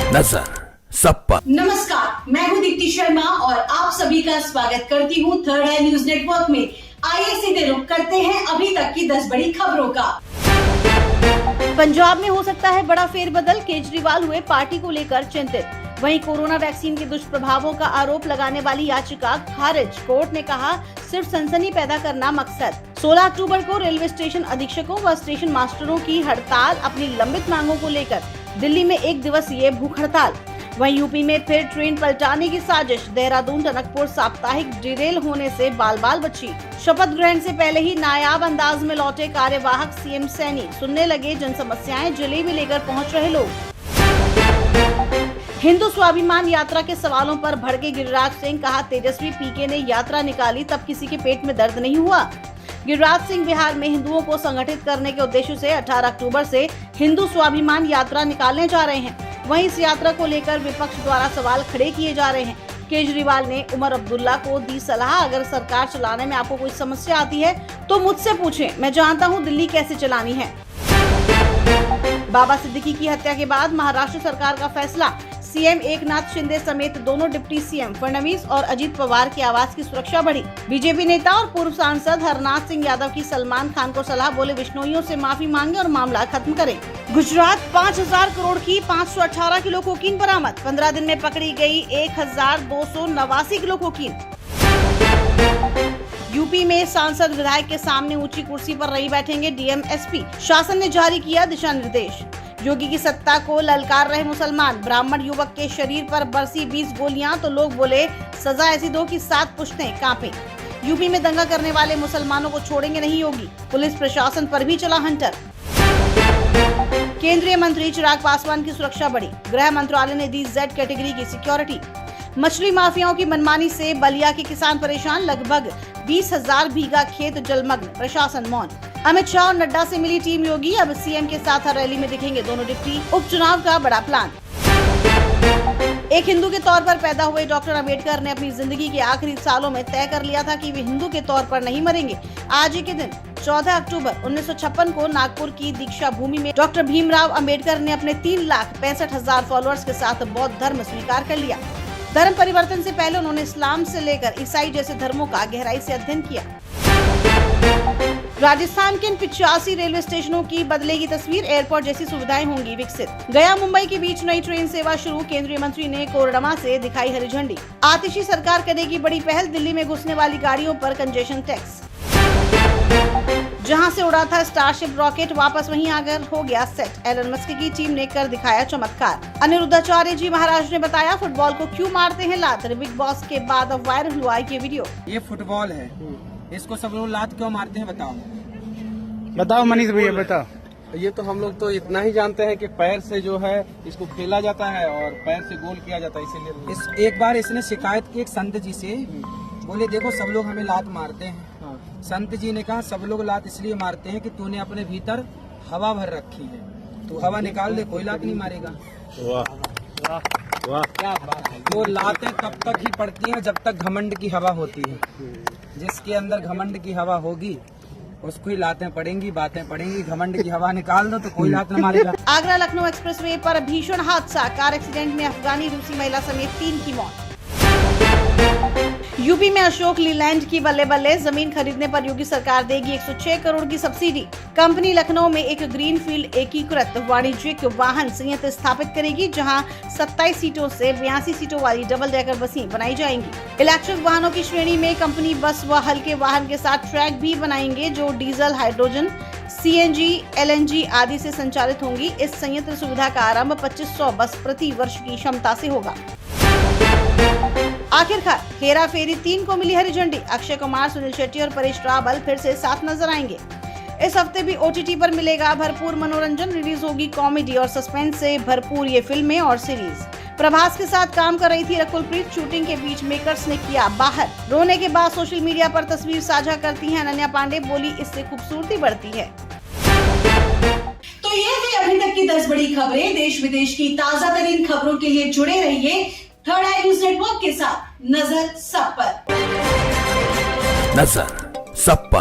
नजर सब पर। नमस्कार, मैं हूं दीप्ति शर्मा और आप सभी का स्वागत करती हूं थर्ड आई न्यूज नेटवर्क में। आइए सीधे रुख करते हैं अभी तक की 10 बड़ी खबरों का। पंजाब में हो सकता है बड़ा फेरबदल, केजरीवाल हुए पार्टी को लेकर चिंतित। वहीं कोरोना वैक्सीन के दुष्प्रभावों का आरोप लगाने वाली याचिका खारिज। कोर्ट ने कहा सिर्फ सनसनी पैदा करना मकसद। 16 अक्टूबर को रेलवे स्टेशन अधीक्षकों व स्टेशन मास्टरों की हड़ताल। अपनी लंबित मांगों को लेकर दिल्ली में 1 दिवसीय भूख हड़ताल। वहीं यूपी में फिर ट्रेन पलटाने की साजिश। देहरादून टनकपुर साप्ताहिक डिरेल होने से बाल बाल बची। शपथ ग्रहण से पहले ही नायाब अंदाज में लौटे कार्यवाहक सीएम सैनी। सुनने लगे जन समस्याएं, जलेबी लेकर पहुंच रहे लोग। हिंदू स्वाभिमान यात्रा के सवालों पर भड़के गिरिराज सिंह। कहा तेजस्वी पीके ने यात्रा निकाली तब किसी के पेट में दर्द नहीं हुआ। गिरिराज सिंह बिहार में हिंदुओं को संगठित करने के उद्देश्य से 18 अक्टूबर से हिंदू स्वाभिमान यात्रा निकालने जा रहे हैं। वहीं इस यात्रा को लेकर विपक्ष द्वारा सवाल खड़े किए जा रहे हैं। केजरीवाल ने उमर अब्दुल्ला को दी सलाह, अगर सरकार चलाने में आपको कोई समस्या आती है तो मुझसे पूछें, मैं जानता हूं दिल्ली कैसे चलानी है। बाबा सिद्दीकी की हत्या के बाद महाराष्ट्र सरकार का फैसला। सीएम एकनाथ शिंदे समेत दोनों डिप्टी सीएम फडणवीस और अजित पवार के आवास की सुरक्षा बढ़ी। बीजेपी नेता और पूर्व सांसद हरनाथ सिंह यादव की सलमान खान को सलाह, बोले बिश्नोइयों से माफी मांगे और मामला खत्म करें। गुजरात 5000 करोड़ की 518 किलो कोकीन बरामद। 15 दिन में पकड़ी गई 1289 किलो कोकीन। यूपी में सांसद विधायक के सामने ऊंची कुर्सी पर नहीं बैठेंगे डीएम एसपी। शासन ने जारी किया दिशा निर्देश। योगी की सत्ता को ललकार रहे मुसलमान। ब्राह्मण युवक के शरीर पर बरसी 20 गोलियां तो लोग बोले सजा ऐसी दो कि 7 पुश्तें कांपे। यूपी में दंगा करने वाले मुसलमानों को छोड़ेंगे नहीं योगी। पुलिस प्रशासन पर भी चला हंटर। केंद्रीय मंत्री चिराग पासवान की सुरक्षा बढ़ी। गृह मंत्रालय ने दी Z कैटेगरी की सिक्योरिटी। मछली माफियाओं की मनमानी से बलिया के किसान परेशान। लगभग 20,000 बीघा खेत जलमग्न, प्रशासन मौन। अमित शाह और नड्डा से मिली टीम योगी। अब सीएम के साथ हर रैली में दिखेंगे दोनों डिप्टी। उपचुनाव का बड़ा प्लान। एक हिंदू के तौर पर पैदा हुए डॉक्टर अंबेडकर ने अपनी जिंदगी के आखिरी सालों में तय कर लिया था कि वे हिंदू के तौर पर नहीं मरेंगे। आज ही के दिन 14 अक्टूबर 1956 को नागपुर की दीक्षा भूमि में डॉक्टर भीमराव अंबेडकर ने अपने 3,65,000 फॉलोअर्स के साथ बौद्ध धर्म स्वीकार कर लिया। धर्म परिवर्तन से पहले उन्होंने इस्लाम से लेकर ईसाई जैसे धर्मों का गहराई से अध्ययन किया। राजस्थान के 85 रेलवे स्टेशनों की बदलेगी तस्वीर। एयरपोर्ट जैसी सुविधाएं होंगी विकसित। गया मुंबई के बीच नई ट्रेन सेवा शुरू। केंद्रीय मंत्री ने कोरडमा से दिखाई हरी झंडी। आतिशी सरकार करेगी बड़ी पहल। दिल्ली में घुसने वाली गाड़ियों पर कंजेशन टैक्स। जहां से उड़ा था स्टारशिप रॉकेट, वापस वहीं आकर हो गया सेट। एलन मस्क की टीम ने कर दिखाया चमत्कार। अनिरुद्धाचार्य जी महाराज ने बताया फुटबॉल को क्यों मारते हैं लात। बिग बॉस के बाद अब वायरल हुआ ये वीडियो। ये फुटबॉल है, इसको सब लोग लात क्यों मारते हैं बताओ मनीष भैया बताओ। ये तो हम लोग तो इतना ही जानते हैं कि पैर से जो है इसको खेला जाता है और पैर से गोल किया जाता है, इसीलिए एक बार इसने शिकायत की एक संत जी से, बोले देखो सब लोग हमें लात मारते हैं। संत जी ने कहा सब लोग लात इसलिए मारते हैं कि तूने अपने भीतर हवा भर रखी है, तू हवा निकाल दे कोई लात नहीं मारेगा। वाह वाह क्या बात है। वो लातें तब तक ही पड़ती हैं जब तक घमंड की हवा होती है। जिसके अंदर घमंड की हवा होगी उसको ही लातें पड़ेंगी, बातें पड़ेंगी। घमंड की हवा निकाल दो तो कोई लात न मारेगा। आगरा लखनऊ एक्सप्रेसवे पर भीषण हादसा। कार एक्सीडेंट में अफगानी रूसी महिला समेत 3 की मौत। यूपी में अशोक लीलैंड की बल्ले बल्ले। जमीन खरीदने पर योगी सरकार देगी 106 करोड़ की सब्सिडी। कंपनी लखनऊ में एक ग्रीनफील्ड एकीकृत वाणिज्यिक वाहन संयंत्र स्थापित करेगी, जहां 27 सीटों से 82 सीटों वाली डबल डेकर बसें बनाई जाएंगी। इलेक्ट्रिक वाहनों की श्रेणी में कंपनी बस व हल्के वाहन के साथ ट्रैक भी बनाएंगे, जो डीजल, हाइड्रोजन, सीएनजी, एलएनजी आदि से संचालित होंगी। इस संयंत्र सुविधा का आरंभ 2500 बस प्रति वर्ष की क्षमता से होगा। आखिरकार हेरा फेरी 3 को मिली हरी झंडी। अक्षय कुमार, सुनील शेट्टी और परेश रावल फिर से साथ नजर आएंगे। इस हफ्ते भी ओटीटी पर मिलेगा भरपूर मनोरंजन। रिलीज होगी कॉमेडी और सस्पेंस से भरपूर ये फिल्में और सीरीज। प्रभास के साथ काम कर रही थी रकुलप्रीत। शूटिंग के बीच मेकर्स ने किया बाहर। रोने के बाद सोशल मीडिया पर तस्वीर साझा करती हैं अनन्या पांडे। बोली इससे खूबसूरती बढ़ती है। तो ये थी अभी तक की 10 बड़ी खबरें। देश विदेश की ताजा तरीन खबरों के लिए जुड़े रहिए थर्ड आई न्यूज नेटवर्क के साथ। नजर सब पर। नजर सब पर।